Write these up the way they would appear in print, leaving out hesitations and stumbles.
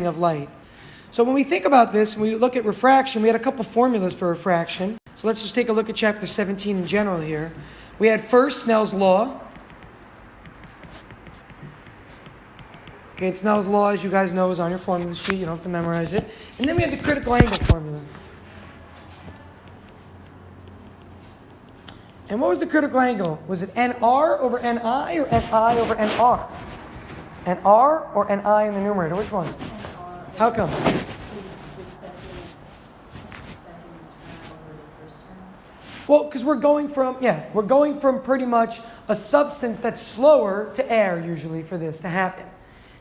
of light. So when we think about this, when we look at refraction, we had a couple formulas for refraction. So let's just take a look at chapter 17 in general here. We had first Snell's law. Okay, Snell's law, as you guys know, is on your formula sheet. You don't have to memorize it. And then we had the critical angle formula. And what was the critical angle? Was it NR over NI or NI over NR? NR or NI in the numerator? Which one? How come? Well, because we're going from pretty much a substance that's slower to air usually for this to happen.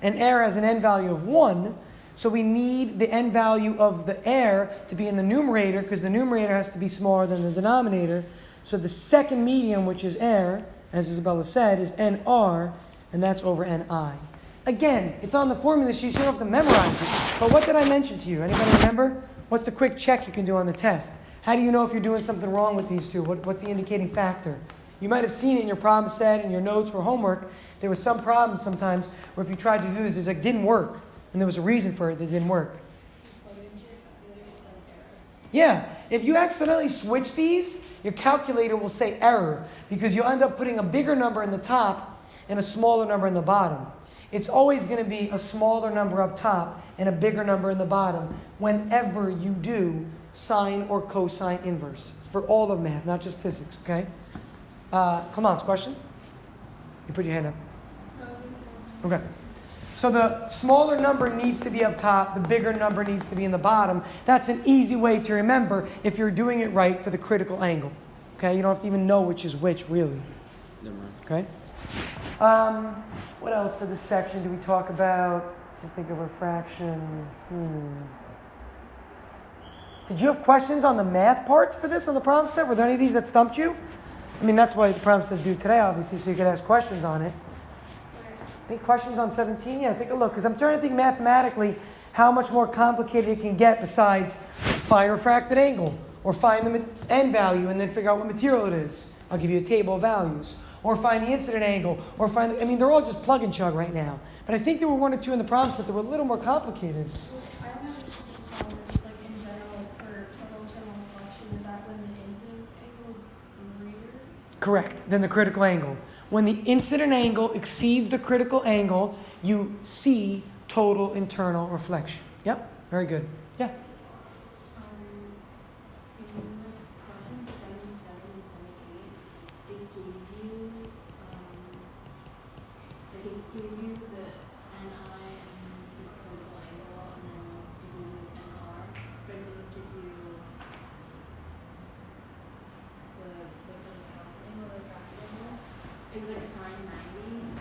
And air has an n value of 1, so we need the n value of the air to be in the numerator because the numerator has to be smaller than the denominator. So the second medium, which is air, as Isabella said, is NR, and that's over NI. Again, it's on the formula sheet, so you don't have to memorize it. But what did I mention to you? Anybody remember? What's the quick check you can do on the test? How do you know if you're doing something wrong with these two? What's the indicating factor? You might have seen it in your problem set, in your notes for homework. There was some problems sometimes where if you tried to do this, it didn't work. And there was a reason for it that didn't work. Yeah, if you accidentally switch these, your calculator will say error because you'll end up putting a bigger number in the top and a smaller number in the bottom. It's always going to be a smaller number up top and a bigger number in the bottom whenever you do sine or cosine inverse. It's for all of math, not just physics, okay? Clemence, question? You put your hand up. Okay. So the smaller number needs to be up top, the bigger number needs to be in the bottom. That's an easy way to remember if you're doing it right for the critical angle. Okay, you don't have to even know which is which, really. Never mind. Okay? What else for this section do we talk about? I think of refraction. Did you have questions on the math parts for this on the problem set? Were there any of these that stumped you? I mean, that's why the problem set's due today, obviously, so you could ask questions on it. Any questions on 17? Yeah, take a look. Because I'm trying to think mathematically how much more complicated it can get besides find refracted angle or find the n value and then figure out what material it is. I'll give you a table of values. Or find the incident angle. Or find, they're all just plug and chug right now. But I think there were one or two in the problem set that were a little more complicated. I don't have a specific problem, just like in general for total internal reflection, is that when the incidence angle is greater? Correct, than the critical angle. When the incident angle exceeds the critical angle, you see total internal reflection. Yep, very good. Yeah? In questions 77 and 78, it gave you the NI and the critical angle, and then it gave you NR, but it didn't give you the refracted angle. It was like sine 90.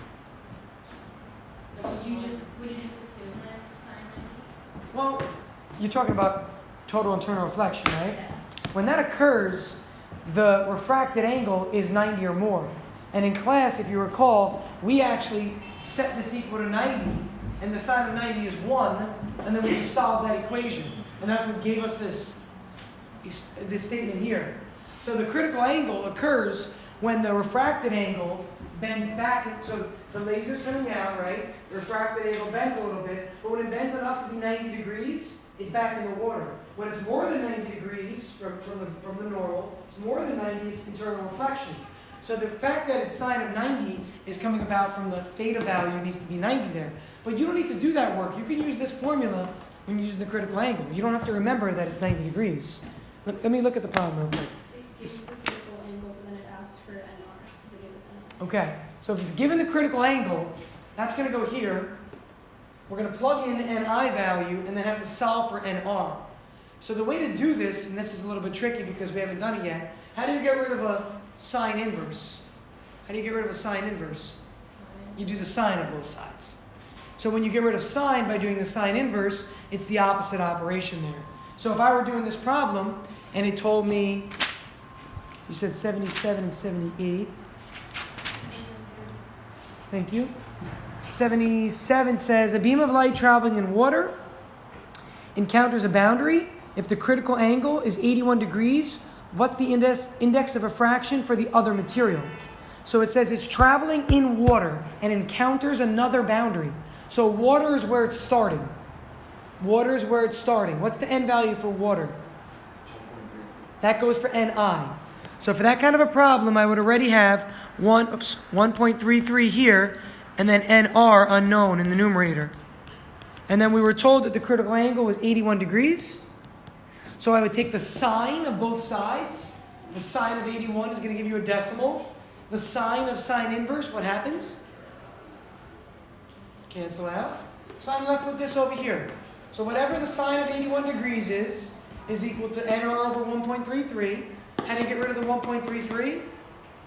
Like, would you just assume that it's sine 90? Well, you're talking about total internal reflection, right? Yeah. When that occurs, the refracted angle is 90 or more. And in class, if you recall, we actually set this equal to 90, and the sine of 90 is 1, and then we just solve that equation. And that's what gave us this statement here. So the critical angle occurs when the refracted angle bends back. So the laser's coming out, right? The refracted angle bends a little bit, but when it bends enough to be 90 degrees, it's back in the water. When it's more than 90 degrees from the normal, it's more than 90, it's internal reflection. So the fact that it's sine of 90 is coming about from the theta value needs to be 90 there. But you don't need to do that work. You can use this formula when you're using the critical angle. You don't have to remember that it's 90 degrees. Let me look at the problem real quick. It gave you the critical angle, but then it asked for NR, because it gave us NR. Okay, so if it's given the critical angle, that's going to go here. We're going to plug in the NI value and then have to solve for NR. So the way to do this, and this is a little bit tricky because we haven't done it yet, how do you get rid of a sine inverse? How do you get rid of a sine inverse? You do the sine of both sides. So when you get rid of sine by doing the sine inverse, it's the opposite operation there. So if I were doing this problem and it told me, you said 77 and 78. Thank you. 77 says, a beam of light traveling in water encounters a boundary. If the critical angle is 81 degrees, what's the index of refraction for the other material? So it says it's traveling in water and encounters another boundary. So water is where it's starting. Water is where it's starting. What's the n value for water? That goes for ni. So for that kind of a problem, I would already have 1.33 here, and then nr unknown in the numerator. And then we were told that the critical angle was 81 degrees. So I would take the sine of both sides. The sine of 81 is going to give you a decimal. The sine of sine inverse, what happens? Cancel out. So I'm left with this over here. So whatever the sine of 81 degrees is equal to nr over 1.33. How do you get rid of the 1.33?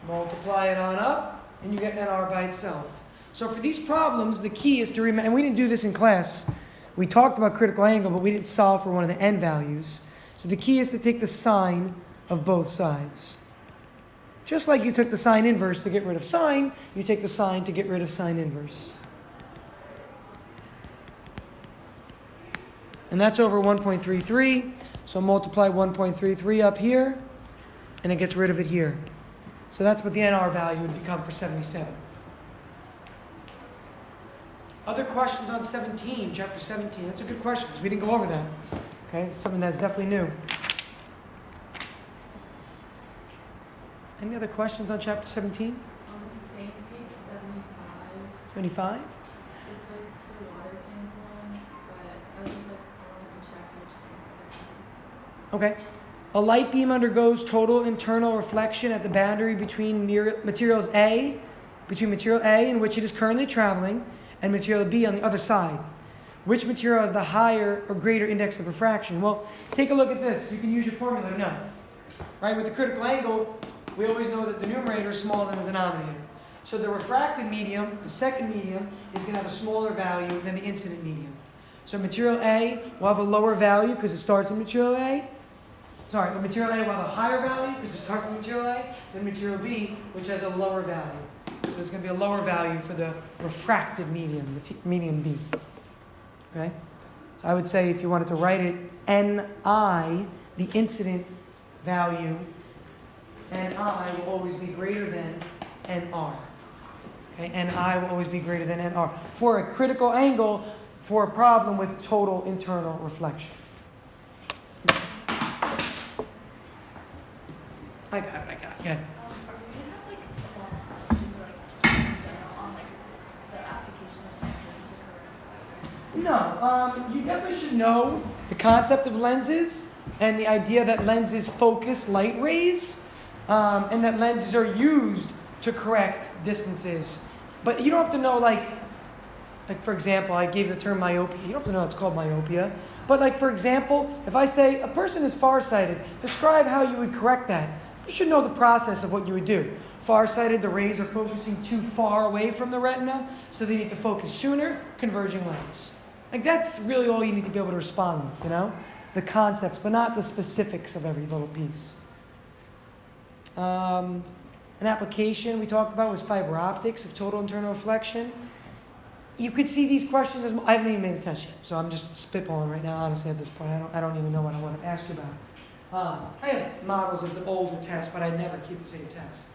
Multiply it on up, and you get nr by itself. So for these problems, the key is to remember, and we didn't do this in class. We talked about critical angle, but we didn't solve for one of the n values. So the key is to take the sine of both sides. Just like you took the sine inverse to get rid of sine, you take the sine to get rid of sine inverse. And that's over 1.33. So multiply 1.33 up here, and it gets rid of it here. So that's what the nr value would become for 77. Other questions on 17, chapter 17? That's a good question because we didn't go over that. Okay, it's something that's definitely new. Any other questions on chapter 17? On the same page, 75. 75? It's like the water tank one, but I was just like, I wanted to check which one. Okay. A light beam undergoes total internal reflection at the boundary between materials A, between material A in which it is currently traveling, and material B on the other side. Which material has the higher or greater index of refraction? Well, take a look at this. You can use your formula to know. Right, with the critical angle, we always know that the numerator is smaller than the denominator. So the refracted medium, the second medium, is going to have a smaller value than the incident medium. So material A will have a lower value because it starts in material A. Sorry, material A will have a higher value because it starts in material A than material B, which has a lower value. So it's going to be a lower value for the refracted medium, medium B. Okay? So I would say if you wanted to write it, Ni, the incident value, Ni will always be greater than Nr. Okay? Ni will always be greater than Nr. For a critical angle, for a problem with total internal reflection. I got it. Are we gonna have like questions like in general on like the application of lenses to current? No, you definitely should know the concept of lenses and the idea that lenses focus light rays, and that lenses are used to correct distances. But you don't have to know like for example, I gave the term myopia. You don't have to know it's called myopia. But like for example, if I say a person is farsighted, describe how you would correct that. You should know the process of what you would do. Farsighted, the rays are focusing too far away from the retina, so they need to focus sooner, converging lens. Like that's really all you need to be able to respond with, you know? The concepts, but not the specifics of every little piece. An application we talked about was fiber optics of total internal reflection. You could see these questions as, I haven't even made the test yet, so I'm just spitballing right now, honestly, at this point. I don't even know what I want to ask you about. I have models of the older tests, but I never keep the same test.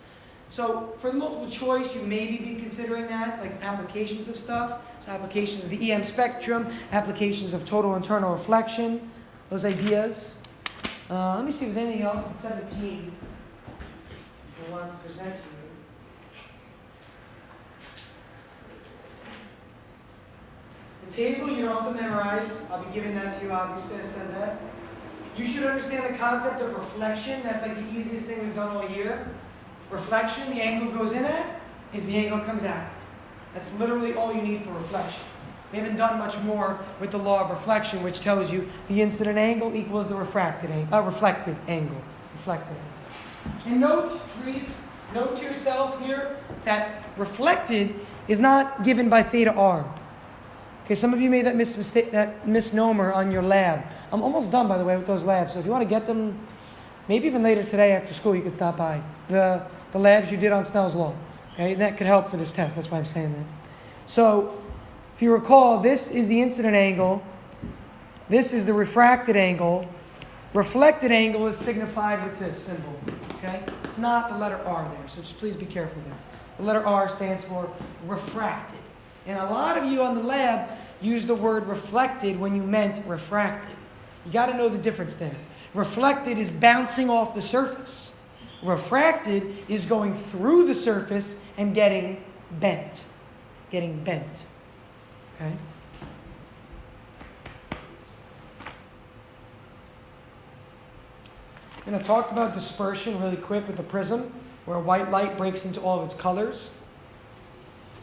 So for the multiple choice, you maybe be considering that, like applications of stuff. So applications of the EM spectrum, applications of total internal reflection, those ideas. Let me see if there's anything else in 17 I want to present to you. The table you don't have to memorize. I'll be giving that to you, obviously, I said that. You should understand the concept of reflection. That's like the easiest thing we've done all year. Reflection, the angle goes in at, is the angle comes out. That's literally all you need for reflection. We haven't done much more with the law of reflection, which tells you the incident angle equals the reflected angle. And note, please, note to yourself here that reflected is not given by theta r. Okay, some of you made that misnomer on your lab. I'm almost done, by the way, with those labs. So if you want to get them, maybe even later today after school, you could stop by. The labs you did on Snell's Law. Okay, and that could help for this test. That's why I'm saying that. So if you recall, this is the incident angle. This is the refracted angle. Reflected angle is signified with this symbol. Okay? It's not the letter R there, so just please be careful there. The letter R stands for refracted. And a lot of you on the lab, used the word reflected when you meant refracted. You got to know the difference there. Reflected is bouncing off the surface. Refracted is going through the surface and getting bent. Getting bent. Okay? I'm going to talk about dispersion really quick with the prism, where white light breaks into all of its colors.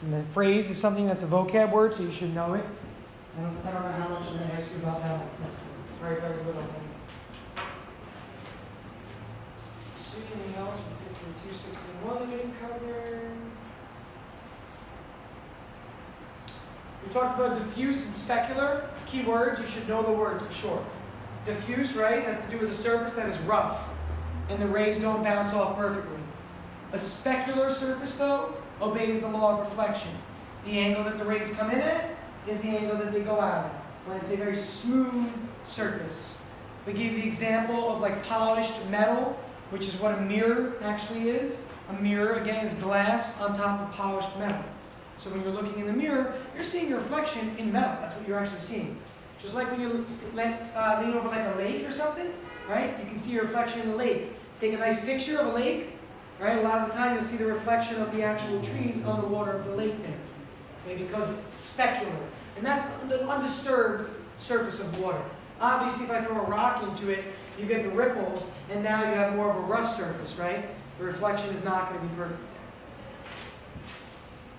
And the phrase is something that's a vocab word, so you should know it. I don't know how much I'm going to ask you about that. It's very, very little. Let's see, anything else from 15.2.16.1 that we didn't cover? We talked about diffuse and specular. Key words, you should know the words for sure. Diffuse, right, has to do with a surface that is rough, and the rays don't bounce off perfectly. A specular surface, though, obeys the law of reflection. The angle that the rays come in at is the angle that they go out at, when it's a very smooth surface. We gave the example of like polished metal, which is what a mirror actually is. A mirror, again, is glass on top of polished metal. So when you're looking in the mirror, you're seeing your reflection in metal. That's what you're actually seeing. Just like when you lean over like a lake or something, right? You can see your reflection in the lake. Take a nice picture of a lake, right? A lot of the time you'll see the reflection of the actual trees on the water of the lake there. Okay? Because it's specular. And that's the undisturbed surface of water. Obviously, if I throw a rock into it, you get the ripples, and now you have more of a rough surface, right? The reflection is not going to be perfect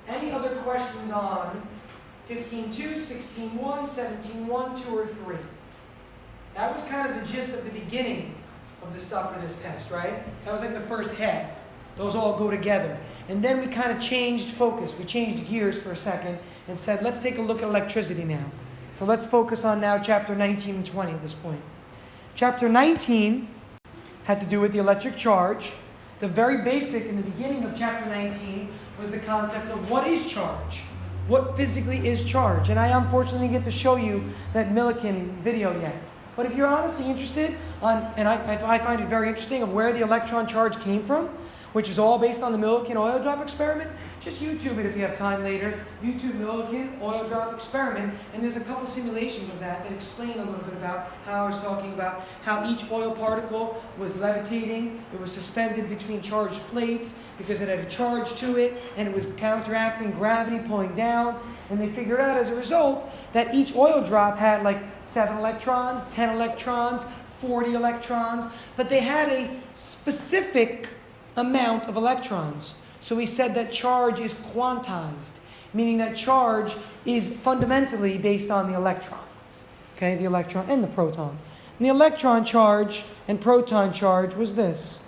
there. Any other questions on 15.2, 16.1, 17.1, 2, or 3? That was kind of the gist of the beginning of the stuff for this test, right? That was like the first half. Those all go together. And then we kind of changed focus. We changed gears for a second and said, let's take a look at electricity now. So let's focus on now chapter 19 and 20 at this point. Chapter 19 had to do with the electric charge. The very basic in the beginning of chapter 19 was the concept of what is charge? What physically is charge? And I unfortunately didn't get to show you that Millikan video yet. But if you're honestly interested and I find it very interesting of where the electron charge came from, which is all based on the Millikan oil drop experiment, just YouTube it if you have time later. YouTube Millikan oil drop experiment, and there's a couple simulations of that explain a little bit about how I was talking about how each oil particle was levitating. It was suspended between charged plates because it had a charge to it, and it was counteracting gravity pulling down. And they figured out as a result that each oil drop had like 7 electrons, 10 electrons, 40 electrons, but they had a specific amount of electrons. So we said that charge is quantized, meaning that charge is fundamentally based on the electron. Okay, the electron and the proton. And the electron charge and proton charge was this,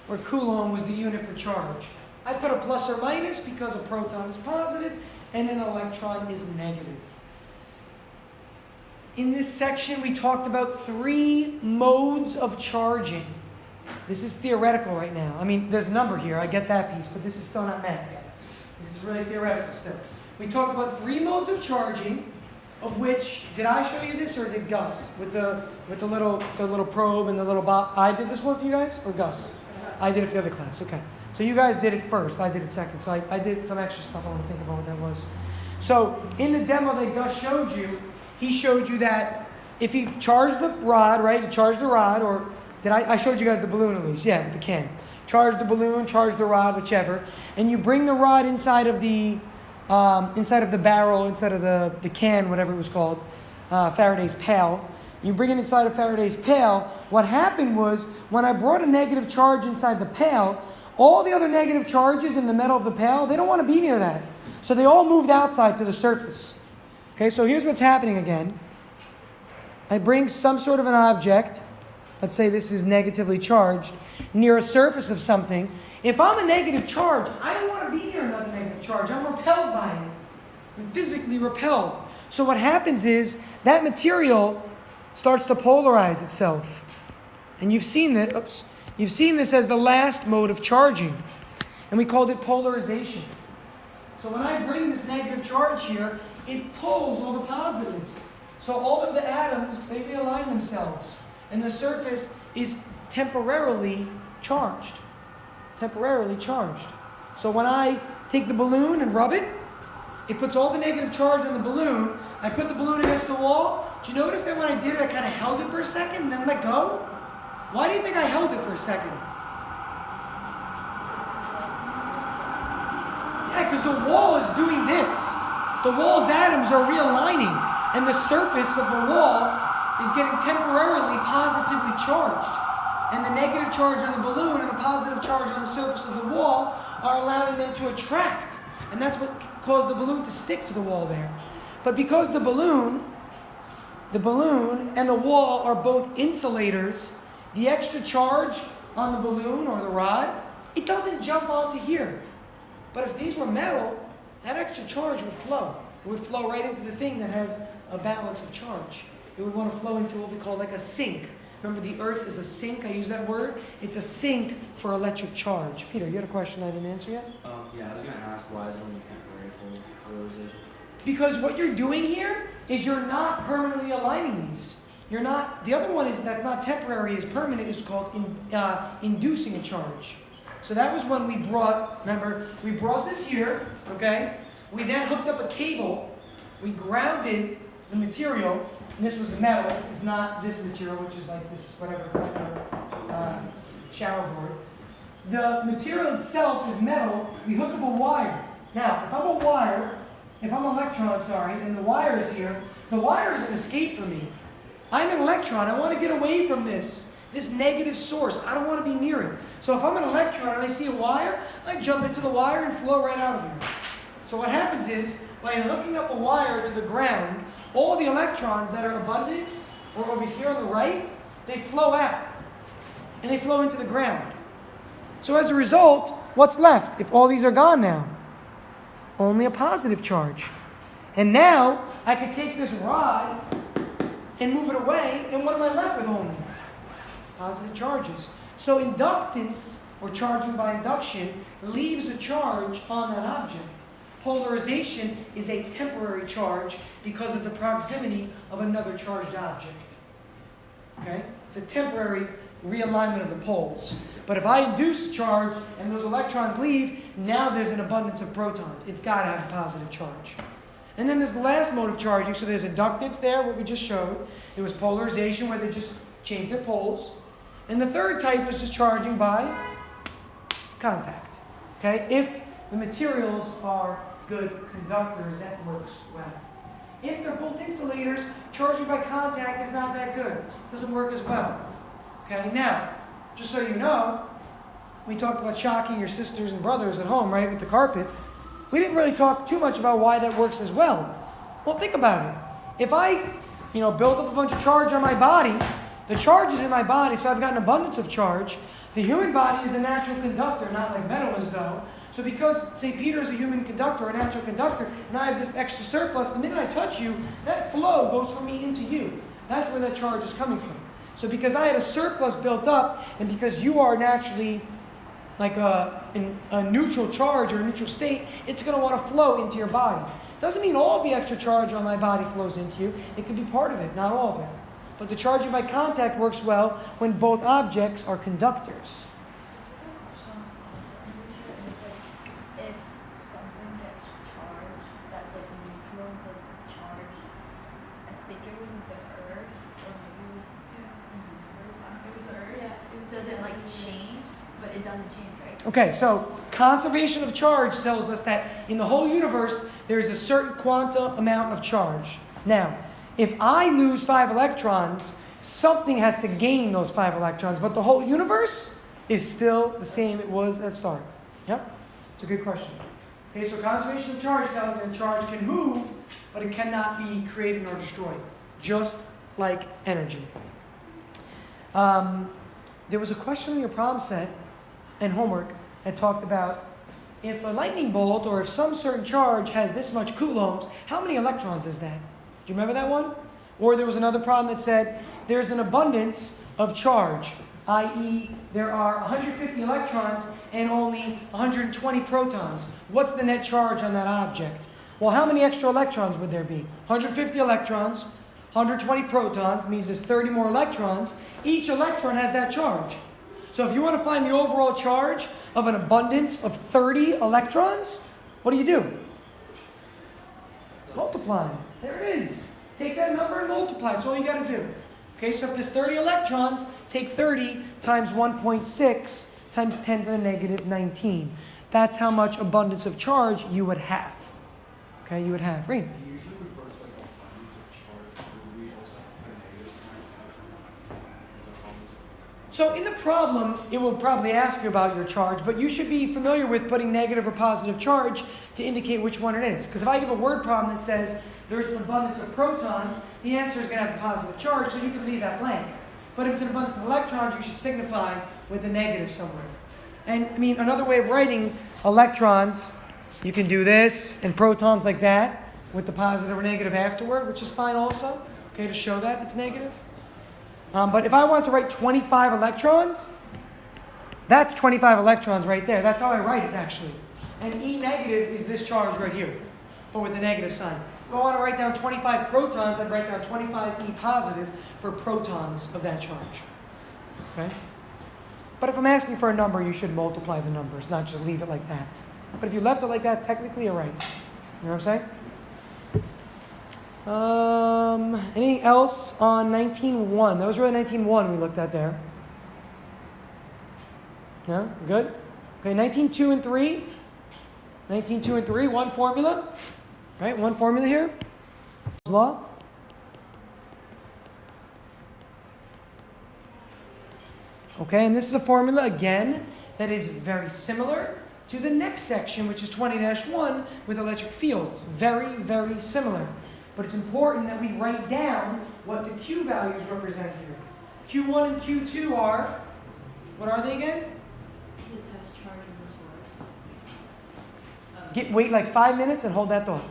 where Coulomb was the unit for charge. I put a plus or minus because a proton is positive and an electron is negative. In this section, we talked about 3 modes of charging. This is theoretical right now. I mean, there's a number here. I get that piece, but this is still not math yet. This is really theoretical still. We talked about 3 modes of charging, of which, did I show you this or did Gus? With the little probe and the little box. I did this one for you guys, or Gus? I did it for the other class. Okay. So you guys did it first. I did it second. So I did some extra stuff. I want to think about what that was. So in the demo that Gus showed you, he showed you that if he charged the rod, right? You charge the rod, or did I showed you guys the balloon at least? Yeah, with the can. Charge the balloon, charge the rod, whichever, and you bring the rod inside of the barrel, inside of the can, whatever it was called, Faraday's pail. You bring it inside of Faraday's pail. What happened was when I brought a negative charge inside the pail, all the other negative charges in the metal of the pail, they don't want to be near that. So they all moved outside to the surface. Okay, so here's what's happening again. I bring some sort of an object, let's say this is negatively charged, near a surface of something. If I'm a negative charge, I don't want to be near another negative charge. I'm repelled by it. I'm physically repelled. So what happens is that material starts to polarize itself. And you've seen that, you've seen this as the last mode of charging. And we called it polarization. So when I bring this negative charge here, it pulls all the positives. So all of the atoms, they realign themselves. And the surface is temporarily charged. Temporarily charged. So when I take the balloon and rub it. It puts all the negative charge on the balloon. I put the balloon against the wall. Do you notice that when I did it, I kind of held it for a second and then let go? Why do you think I held it for a second? Yeah, because the wall is doing this. The wall's atoms are realigning, and the surface of the wall is getting temporarily positively charged. And the negative charge on the balloon and the positive charge on the surface of the wall are allowing them to attract. And that's what caused the balloon to stick to the wall there. But because the balloon and the wall are both insulators, the extra charge on the balloon or the rod, it doesn't jump onto here. But if these were metal, that extra charge would flow. It would flow right into the thing that has a balance of charge. It would want to flow into what we call like a sink. Remember, the earth is a sink. I use that word. It's a sink for electric charge. Peter, you had a question I didn't answer yet? Yeah, I was going to ask, why is it only temporary polarization? Because what you're doing here is you're not permanently aligning these. You're not. The other one is that's not temporary, is permanent. It's called inducing a charge. So that was when we brought. Remember, we brought this here. Okay. We then hooked up a cable. We grounded the material. And this was metal. It's not this material, which is like this whatever shower board. The material itself is metal. We hook up a wire. Now, if I'm an electron, and the wire is here, the wire is an escape for me. I'm an electron. I want to get away from this negative source. I don't want to be near it. So if I'm an electron and I see a wire, I jump into the wire and flow right out of here. So what happens is, by hooking up a wire to the ground, all the electrons that are abundance, or over here on the right, they flow out. And they flow into the ground. So as a result, what's left if all these are gone now? Only a positive charge. And now, I can take this rod and move it away, and what am I left with only? Positive charges. So inductance, or charging by induction, leaves a charge on that object. Polarization is a temporary charge because of the proximity of another charged object. Okay? It's a temporary realignment of the poles. But if I induce charge and those electrons leave, now there's an abundance of protons. It's got to have a positive charge. And then there's the last mode of charging. So there's inductance there, what we just showed. There was polarization, where they just changed their poles. And the third type was just charging by contact. Okay? If the materials are good conductors, that works well. If they're both insulators, charging by contact is not that good. It doesn't work as well. Okay? Now, just so you know, we talked about shocking your sisters and brothers at home, right, with the carpet. We didn't really talk too much about why that works as well. Well, think about it. If I, build up a bunch of charge on my body, the charge is in my body, so I've got an abundance of charge. The human body is a natural conductor, not like metal is though. So because St. Peter is a human conductor, a natural conductor, and I have this extra surplus, the minute I touch you, that flow goes from me into you. That's where that charge is coming from. So because I had a surplus built up, and because you are naturally like a neutral charge or a neutral state, it's going to want to flow into your body. Doesn't mean all of the extra charge on my body flows into you. It could be part of it, not all of it. But the charging by contact works well when both objects are conductors. If something gets charged that's like neutral, does the charge, I think it was with the earth, or maybe it was the universe, it was the earth, does it like change? But it doesn't change, right? Okay, so conservation of charge tells us that in the whole universe, there's a certain quantum amount of charge. Now, if I lose 5 electrons, something has to gain those 5 electrons, but the whole universe is still the same it was at the start. Yep? It's a good question. Okay, so conservation of charge tells me that charge can move, but it cannot be created nor destroyed, just like energy. There was a question in your problem set and homework that talked about if a lightning bolt or if some certain charge has this much coulombs, how many electrons is that? Do you remember that one? Or there was another problem that said there's an abundance of charge, i.e. there are 150 electrons and only 120 protons. What's the net charge on that object? Well, how many extra electrons would there be? 150 electrons, 120 protons, means there's 30 more electrons. Each electron has that charge. So if you want to find the overall charge of an abundance of 30 electrons, What do? Multiply. There it is. Take that number and multiply. That's all you got to do. Okay, so if there's 30 electrons, take 30 times 1.6 times 10 to the negative 19. That's how much abundance of charge you would have. Okay, you would have. Read. It usually refers to like abundance of charge, but we also put a negative sign and it's a So in the problem, it will probably ask you about your charge, but you should be familiar with putting negative or positive charge to indicate which one it is. Because if I give a word problem that says there's an abundance of protons, the answer is going to have a positive charge, so you can leave that blank. But if it's an abundance of electrons, you should signify with a negative somewhere. And I mean, another way of writing electrons, you can do this, and protons like that, with the positive or negative afterward, which is fine also, okay, to show that it's negative. But if I want to write 25 electrons, that's 25 electrons right there. That's how I write it, actually. And E negative is this charge right here, but with a negative sign. If I want to write down 25 protons, I'd write down 25 E positive for protons of that charge. Okay? But if I'm asking for a number, you should multiply the numbers, not just leave it like that. But if you left it like that, technically you're right. You know what I'm saying? Anything else on 19.1? That was really 19.1 we looked at there. No? Good? Okay, 19.2 and 3. 19.2 and 3, one formula. Right, one formula here. Law. Okay, and this is a formula, again, that is very similar to the next section, which is 20-1 with electric fields. Very, very similar. But it's important that we write down what the Q values represent here. Q1 and Q2 are, what are they again? The test charge of the source. Wait like 5 minutes and hold that thought.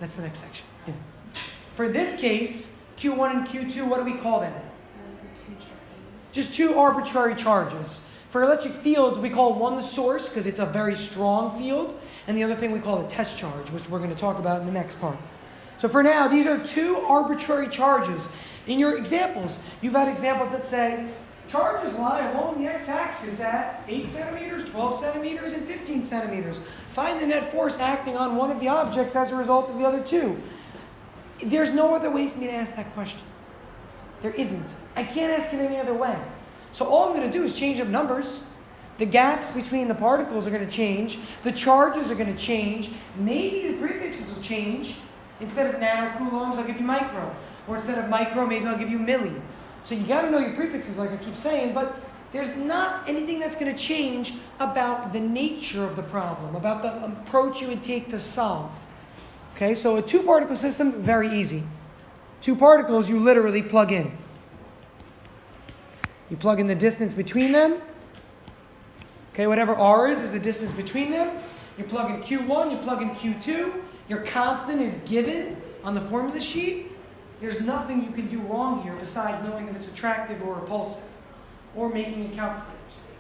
That's the next section. Yeah. For this case, Q1 and Q2, what do we call them? The two charges. Just two arbitrary charges. For electric fields, we call one the source because it's a very strong field, and the other thing we call the test charge, which we're going to talk about in the next part. So for now, these are two arbitrary charges. In your examples, you've had examples that say, charges lie along the x-axis at 8 centimeters, 12 centimeters, and 15 centimeters. Find the net force acting on one of the objects as a result of the other two. There's no other way for me to ask that question. There isn't. I can't ask it any other way. So all I'm going to do is change up numbers. The gaps between the particles are going to change. The charges are going to change. Maybe the prefixes will change. Instead of nanocoulombs, I'll give you micro. Or instead of micro, maybe I'll give you milli. So you got to know your prefixes, like I keep saying, but there's not anything that's going to change about the nature of the problem, about the approach you would take to solve. Okay, so a two-particle system, very easy. Two particles, you literally plug in. You plug in the distance between them. Okay, whatever R is the distance between them. You plug in Q1, you plug in Q2. Your constant is given on the formula sheet. There's nothing you can do wrong here besides knowing if it's attractive or repulsive, or making a calculator mistake.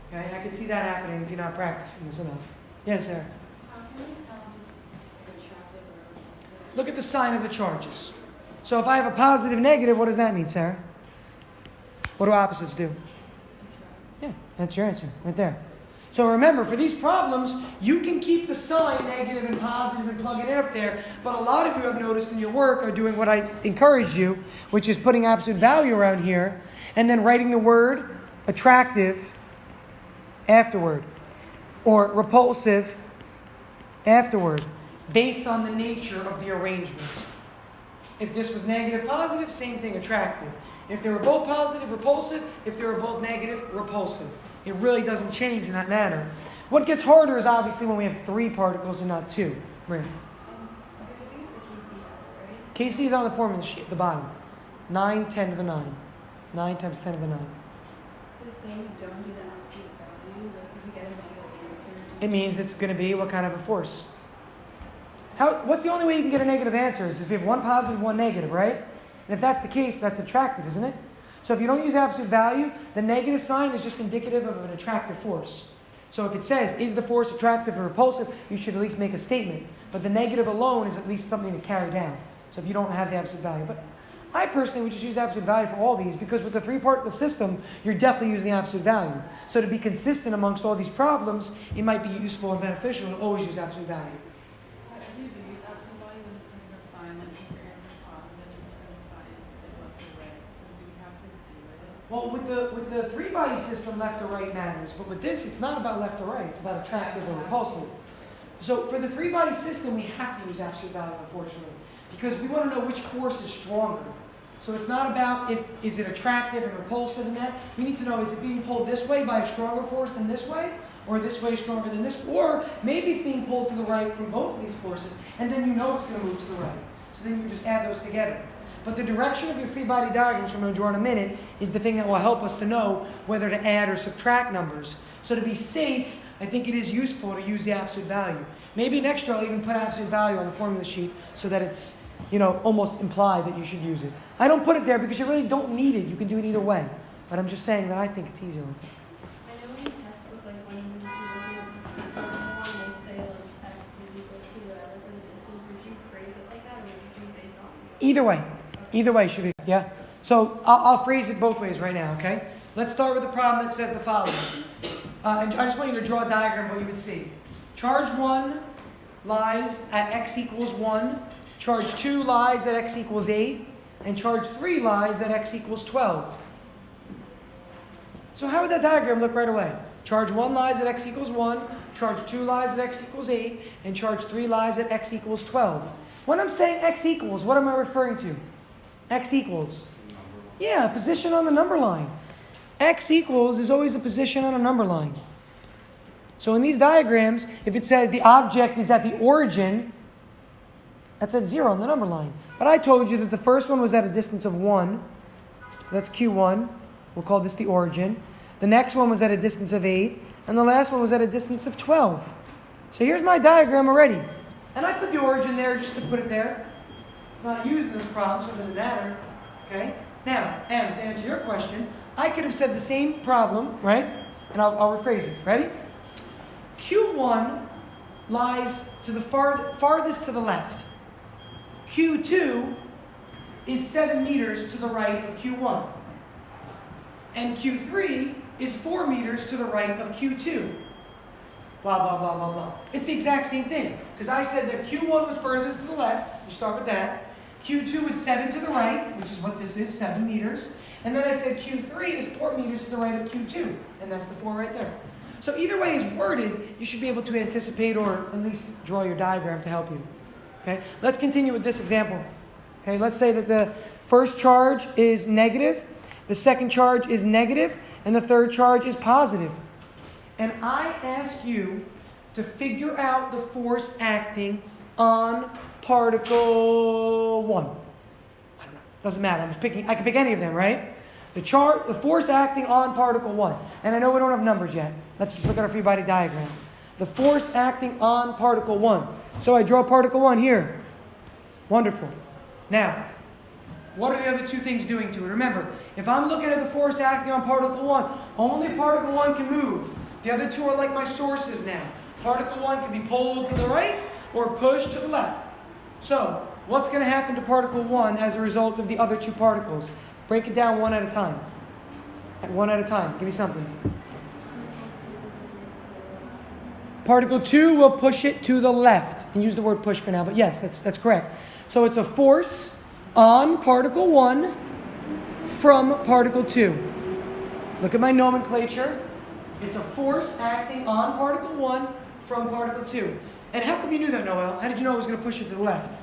Okay, and I can see that happening if you're not practicing this enough. Yes, Sarah? How can you tell if it's attractive or repulsive? Look at the sign of the charges. So if I have a positive, negative, what does that mean, Sarah? What do opposites do? Yeah, that's your answer right there. So remember, for these problems, you can keep the sign negative and positive and plug it up there, but a lot of you have noticed in your work are doing what I encouraged you, which is putting absolute value around here, and then writing the word attractive afterward, or repulsive afterward, based on the nature of the arrangement. If this was negative, positive, same thing, attractive. If they were both positive, repulsive. If they were both negative, repulsive. It really doesn't change in that manner. What gets harder is obviously when we have three particles and not two. Right. I think it's the KC value, right? KC is on the formula sheet at the bottom. 9, 10 to the 9. 9 times 10 to the 9. So saying you don't do the absolute value, like if you get a negative answer. It means it's going to be what kind of a force? What's the only way you can get a negative answer is if you have one positive, one negative, right? And if that's the case, that's attractive, isn't it? So if you don't use absolute value, the negative sign is just indicative of an attractive force. So if it says, is the force attractive or repulsive, you should at least make a statement. But the negative alone is at least something to carry down. So if you don't have the absolute value. But I personally would just use absolute value for all these because with the three-particle system, you're definitely using the absolute value. So to be consistent amongst all these problems, it might be useful and beneficial to always use absolute value. If you do use absolute value, then it's going to define, like, since your answer is positive, it's going to define it left or right. So do we have to do it? Well, with the three-body system, left or right matters. But with this, it's not about left or right. It's about attractive or repulsive. So for the three-body system, we have to use absolute value, unfortunately, because we want to know which force is stronger. So it's not about is it attractive and repulsive in that. We need to know, is it being pulled this way by a stronger force than this way? Or this way is stronger than this? Or maybe it's being pulled to the right from both of these forces, and then you know it's going to move to the right. So then you just add those together. But the direction of your free body diagram, which I'm going to draw in a minute, is the thing that will help us to know whether to add or subtract numbers. So to be safe, I think it is useful to use the absolute value. Maybe next year I'll even put absolute value on the formula sheet so that it's, almost implied that you should use it. I don't put it there because you really don't need it. You can do it either way. But I'm just saying that I think it's easier with it. I know in your textbook, like when you they say like x is equal to whatever for the distance, would you phrase it like that, or would you do based on? Either way should be, yeah. So I'll phrase it both ways right now, okay? Let's start with a problem that says the following. And I just want you to draw a diagram of what you would see. Charge 1 lies at x equals 1. Charge 2 lies at x equals 8. And charge 3 lies at x equals 12. So how would that diagram look right away? Charge 1 lies at x equals 1. Charge 2 lies at x equals 8. And charge 3 lies at x equals 12. When I'm saying x equals, what am I referring to? X equals. Yeah, a position on the number line. X equals is always a position on a number line. So in these diagrams, if it says the object is at the origin, that's at 0 on the number line. But I told you that the first one was at a distance of 1. So that's Q1. We'll call this the origin. The next one was at a distance of 8. And the last one was at a distance of 12. So here's my diagram already. And I put the origin there just to put it there. It's not used in this problem, so it doesn't matter. Okay? Now, M, to answer your question, I could have said the same problem, right? And I'll rephrase it. Ready? Q1 lies to the farthest to the left. Q2 is 7 meters to the right of Q1. And Q3 is 4 meters to the right of Q2. Blah, blah, blah, blah, blah. It's the exact same thing. Because I said that Q1 was furthest to the left. You start with that. Q2 is 7 to the right, which is what this is, 7 meters. And then I said Q3 is 4 meters to the right of Q2. And that's the 4 right there. So either way it's worded, you should be able to anticipate or at least draw your diagram to help you. Okay? Let's continue with this example. Okay? Let's say that the first charge is negative, the second charge is negative, and the third charge is positive. And I ask you to figure out the force acting on particle 1. I don't know. Doesn't matter. I can pick any of them, right? The force acting on particle 1. And I know we don't have numbers yet. Let's just look at our free body diagram. The force acting on particle 1. So I draw particle 1 here. Wonderful. Now, what are the other two things doing to it? Remember, if I'm looking at the force acting on particle 1, only particle 1 can move. The other two are like my sources now. Particle 1 can be pulled to the right or pushed to the left. So, what's going to happen to particle 1 as a result of the other two particles? Break it down one at a time. One at a time. Give me something. Particle 2 will push it to the left. And use the word push for now, but yes, that's correct. So it's a force on particle 1 from particle 2. Look at my nomenclature. It's a force acting on particle 1 from particle 2. And how come you knew that, Noel? How did you know it was going to push it to the left?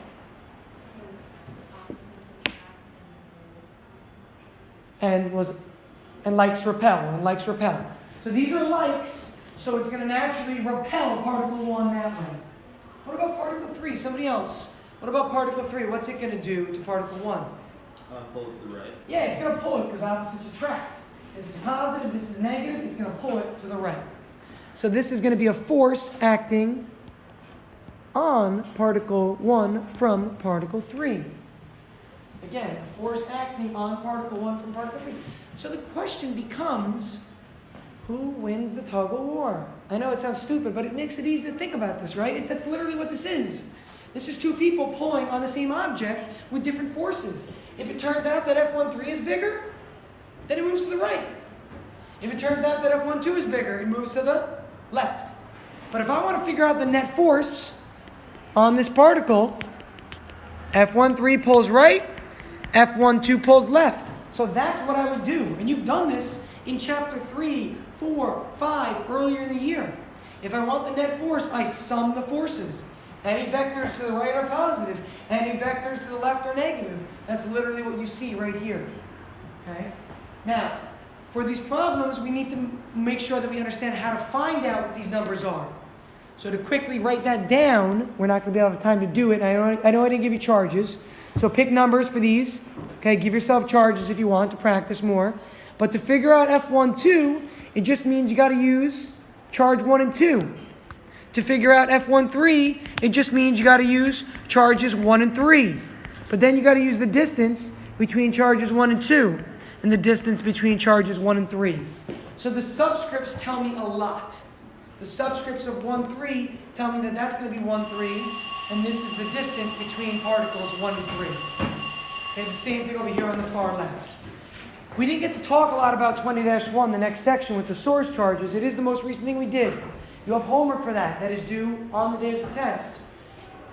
And likes repel. So these are likes, so it's going to naturally repel particle 1 that way. What about particle 3? Somebody else. What about particle 3? What's it going to do to particle 1? Pull it to the right. Yeah, it's going to pull it because opposites attract. This is positive, this is negative, it's going to pull it to the right. So this is going to be a force acting on particle 1 from particle 3. Again, a force acting on particle 1 from particle 3. So the question becomes, who wins the tug of war? I know it sounds stupid, but it makes it easy to think about this, right? That's literally what this is. This is two people pulling on the same object with different forces. If it turns out that F13 is bigger, then it moves to the right. If it turns out that F12 is bigger, it moves to the left. But if I want to figure out the net force on this particle, F13 pulls right, F12 pulls left. So that's what I would do. And you've done this in chapter 3, 4, 5, earlier in the year. If I want the net force, I sum the forces. Any vectors to the right are positive. Any vectors to the left are negative. That's literally what you see right here. Okay? Now, for these problems, we need to make sure that we understand how to find out what these numbers are. So to quickly write that down, we're not going to be able to have time to do it. I know I didn't give you charges. So pick numbers for these. Okay, give yourself charges if you want to practice more. But to figure out F12, it just means you got to use charge 1 and 2. To figure out F13, it just means you got to use charges 1 and 3. But then you got to use the distance between charges 1 and 2 and the distance between charges 1 and 3. So the subscripts tell me a lot. The subscripts of 1, 3 tell me that that's going to be 1, 3, and this is the distance between particles 1 and 3. Okay, the same thing over here on the far left. We didn't get to talk a lot about 20-1, the next section with the source charges. It is the most recent thing we did. You have homework for that. That is due on the day of the test.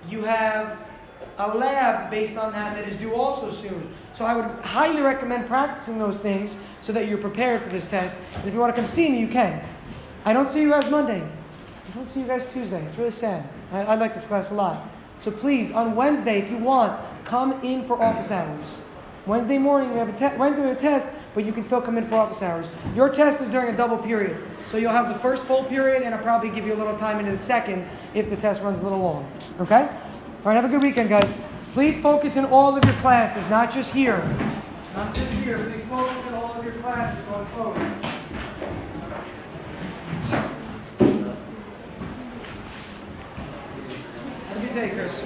You have a lab based on that is due also soon. So I would highly recommend practicing those things so that you're prepared for this test. And if you want to come see me, you can. I don't see you guys Monday. I don't see you guys Tuesday. It's really sad. I like this class a lot. So please, on Wednesday, if you want, come in for office hours. Wednesday morning we have a test, but you can still come in for office hours. Your test is during a double period. So you'll have the first full period, and I'll probably give you a little time into the second if the test runs a little long. Okay? All right, have a good weekend, guys. Please focus in all of your classes, not just here. Not just here. Please focus in all of your classes going forward. Have a good day, Chris.